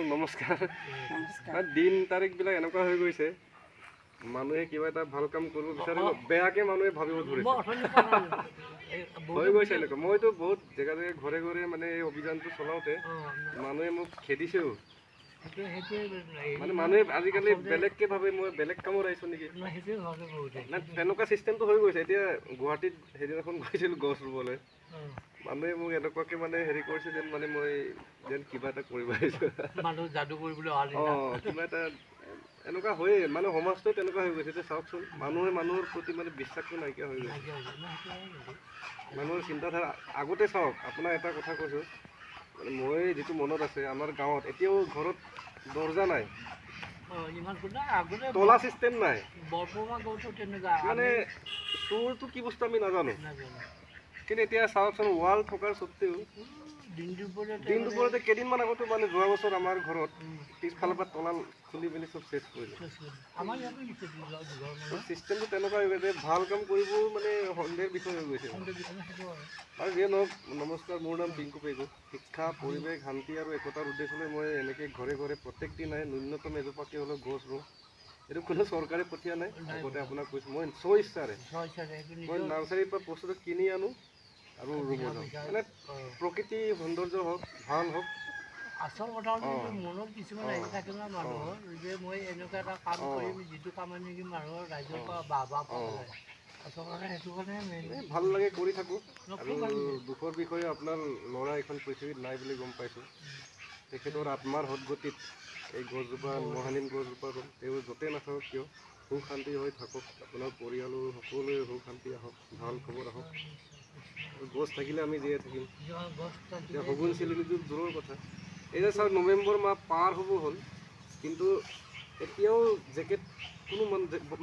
নমস্কাৰ দিন তাৰিখ বিলাক এনেকুৱা হৈ গৈছে মানুহে কিবা এটা ভাল কাম কৰিব বিচাৰিলে বেয়াকে মানুহে ভাবিব ধৰিছে হৈ গৈছে এনেকুৱা মইতো বহুত জেগা জেগা ঘৰে ঘৰে মানে এই অভিযানটো চলাওঁতে মানুহে মোক খেদিছেও মানে মানুহে আজিকালি বেলেগকে ভাবে মই বেলেগ কামত আহিছো নেকি তেনেকুৱা চিষ্টেমটো হৈ গৈছে এতিয়া গুৱাহাটীত সেইদিনাখন গৈছিলোঁ গছ ৰুবলৈ মানুহে মোক এনেকুৱাকে মানে হেৰি কৰিছে যেন মানে মই যেন কিবা এটা কৰিব আহিছোঁ মানুহ যাদু কৰিবলৈ কিবা এটা এনেকুৱা হয়ে মানে সমাজটো তেনেকুৱা হৈ গৈছে এতিয়া চাওকচোন মানুহে মানুহৰ প্ৰতি মানে বিশ্বাসটো নাইকিয়া হৈ গৈছে মানুহৰ চিন্তাধাৰা আগতে চাওক আপোনাৰ এটা কথা কৈছোঁ মানে মই যিটো মনত আছে আমাৰ গাঁৱত এতিয়াও ঘৰত দৰ্জা নাই তলা চিষ্টেম নাই মানে চোৰটো কি বস্তু আমি নাজানো কিন্তু এতিয়া চাওকচোন ৱাল থকাৰ স্বত্তেও দিন দুপৰতে কেইদিনমান আগতো মানে যোৱা বছৰ আমাৰ ঘৰত পিছফালৰ পৰা তলা খুলি মেলি চব চেছ কৰিলে চিষ্টেমটো তেনেকুৱা হৈ গৈছে ভাল কাম কৰিবও মানে সন্দেহৰ বিষয় হৈ গৈছে আৰু যিয়ে নহওক নমস্কাৰ মোৰ নাম পিংকু পেগু শিক্ষা পৰিৱেশ শান্তি আৰু একতাৰ উদ্দেশ্যলৈ মই এনেকৈ ঘৰে ঘৰে প্ৰত্যেক দিনাই ন্যূনতম এজোপাকৈ হ'লেও গছ ৰুওঁ এইটো কোনো চৰকাৰে পঠিয়া নাই আগতে আপোনাক কৈছোঁ মই স্বইচ্ছাৰে মই নাৰ্চাৰীৰ পৰা বস্তুটো কিনি আনো আৰু ৰুব যাওঁ মানে প্ৰকৃতি সৌন্দৰ্য হওক ভাল হওক আচল কথা হ'ল মনত কিছুমান আহি থাকে ন মানুহৰ যে মই এনেকুৱা এটা কাম কৰিম যিটো কামে নেকি মানুহৰ ৰাইজৰ পৰা বাহ পাব যায় আচলতে সেইটো কাৰণে ভাল লাগে কৰি থাকোঁ আৰু দুখৰ বিষয়ে আপোনাৰ ল'ৰা এখন পৃথিৱীত নাই বুলি গম পাইছোঁ তেখেতৰ আত্মাৰ সদগতিত এই গছজোপা মহানিম গছজোপা তেওঁ য'তেই নাথাকক কিয় সুখ শান্তি হৈ থাকক আপোনাৰ পৰিয়ালৰ সকলোৱে সুখ শান্তি আহক ভাল খবৰ আহক গছ থাকিলে আমি জীয়াই থাকিম এতিয়া শগুন চিলনীটো দূৰৰ কথা এই যে চাওক নৱেম্বৰ মাহ পাৰ হ'ব হ'ল কিন্তু এতিয়াও জেকেট কোনো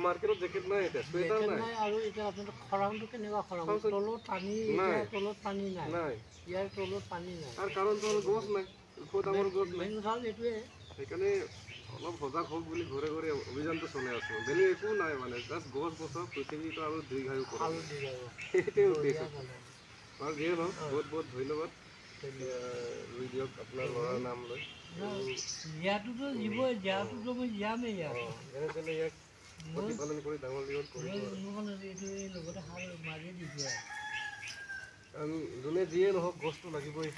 মাৰ্কেটত জেকেট নাই এতিয়া চুৱেটাৰ নাই আৰু এতিয়া আপোনাৰ খৰাংটো কেনেকুৱা খৰাং তলত পানী নাই তলত পানী নাই ইয়াৰ তলত পানী নাই তাৰ কাৰণটো হ'ল গছ নাই ওখ ডাঙৰ গছ নাই এইটোৱে সেইকাৰণে অলপ সজাগ হওক বুলি ঘৰে ঘৰে অভিযানটো চলাই আছোঁ বেলেগ একো নাই মানে জাষ্ট গছ বছৰ পৃথিৱীটো আৰু দীৰ্ঘায়ু কৰক সেইটোৱে উদ্দেশ্য বাৰু যিয়ে নহওক বহুত বহুত ধন্যবাদ ৰুই দিয়ক আপোনাৰ ল'ৰাৰ নাম লৈ জীয়াটোতো জীৱই জীয়াটোতো মই জীয়ামেই ইয়াক প্ৰতিপালন কৰি ডাঙৰ দীঘল কৰিব কাৰণ যোনে যিয়ে নহওক গছটো লাগিবই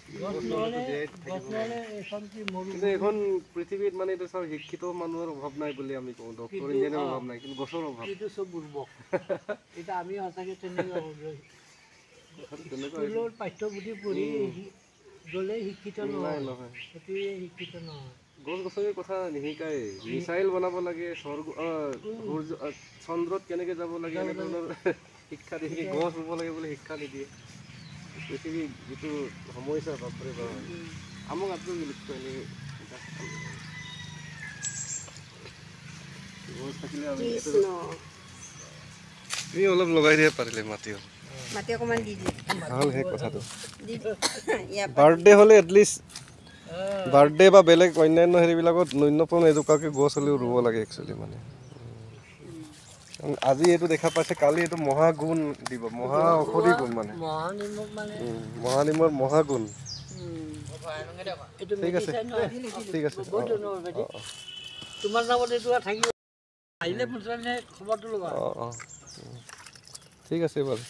কিন্তু এখন পৃথিৱীত মানে এইটো চাওক শিক্ষিত মানুহৰ অভাৱ নাই বুলি আমি কওঁ ডক্টৰ ইঞ্জিনিয়াৰৰ অভাৱ নাই কিন্তু গছৰ অভাৱ এইটো চব বুৰ্বক এতিয়া আমি সঁচাকৈ তেনেকুৱা পাঠ্যপুথি পঢ়ি গ'লে শিক্ষিত নহয় সেইটোৱে শিক্ষিত নহয় গছ গছনিৰ কথা নিশিকাই মিছাইল বনাব লাগে চন্দ্ৰত কেনেকৈ যাব লাগে এনে ধৰণৰ শিক্ষা দিয়ে গছ ৰুব লাগে বুলি শিক্ষা নিদিয়ে পৃথিৱী যিটো সমস্যা বাপৰে বাপ আমাক আপোনাক লিখিত এনেই গছ থাকিলে আমি তুমি অলপ লগাই দিব পাৰিলে মাটি অকণমান দি দিয়ে ভাল সেই কথাটো বাৰ্থডে হ'লে এটলিষ্ট বাৰ্থডে বা বেলেগ অন্যান্য হেৰিবিলাকত ন্যূনতম এজোপাকৈ গছ হ'লেও ৰুব লাগে একচুৱেলি মানে আজি এইটো দেখা পাইছে কালি এইটো মহাগুণ দিব মহা ঔষধি গুণ মানে মহানিমৰ মহাগুণ ঠিক আছে ঠিক আছে তোমাৰ নামত এইটো থাকিব আহিলে খবৰটো ল'বা ঠিক আছে বাৰু